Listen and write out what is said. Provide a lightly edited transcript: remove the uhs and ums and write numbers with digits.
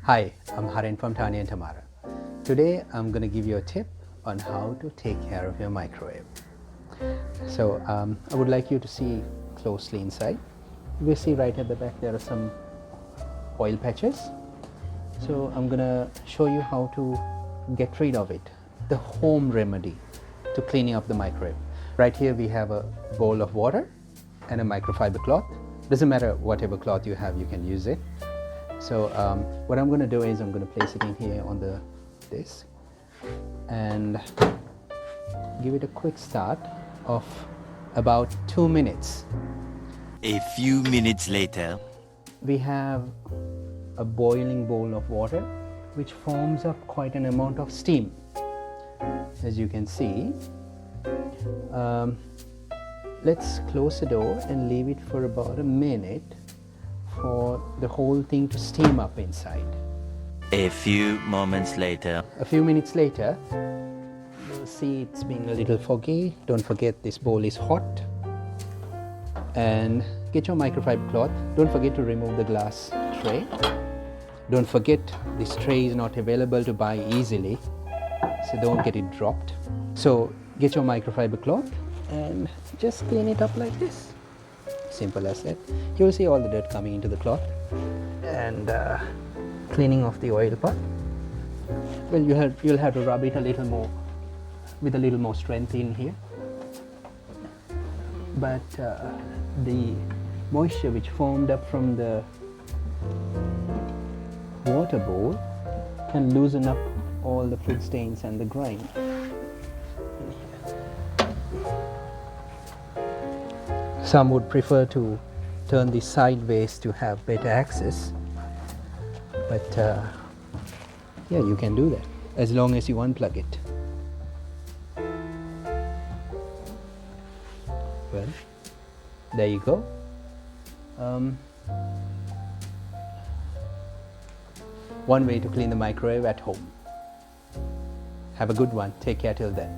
Hi, I'm Haren from Tanya and Tamara. Today I'm going to give you a tip on how to take care of your microwave. So I would like you to see closely inside. You will see right at the back there are some oil patches. So I'm going to show you how to get rid of it. The home remedy to cleaning up the microwave. Right here we have a bowl of water and a microfiber cloth. Doesn't matter whatever cloth you have, you can use it. So what I'm going to do is I'm going to place it in here on the disc and give it a quick start of about 2 minutes. A few minutes later, we have a boiling bowl of water which forms up quite an amount of steam, as you can see. Let's close the door and leave it for about a minute for the whole thing to steam up inside. a few moments later, A few minutes later, you'll see it's being a little foggy. Don't forget this bowl is hot. And get your microfiber cloth. Don't forget to remove the glass tray. Don't forget this tray is not available to buy easily, so don't get it dropped. So get your microfiber cloth and just clean it up like this. Simple as that. You'll see all the dirt coming into the cloth and cleaning off the oil pot. Well, you'll have to rub it a little more with a little more strength in here. But the moisture which formed up from the water bowl can loosen up all the food stains and the grime. Some would prefer to turn this sideways to have better access, but yeah, you can do that as long as you unplug it. Well, there you go. One way to clean the microwave at home. Have a good one. Take care till then.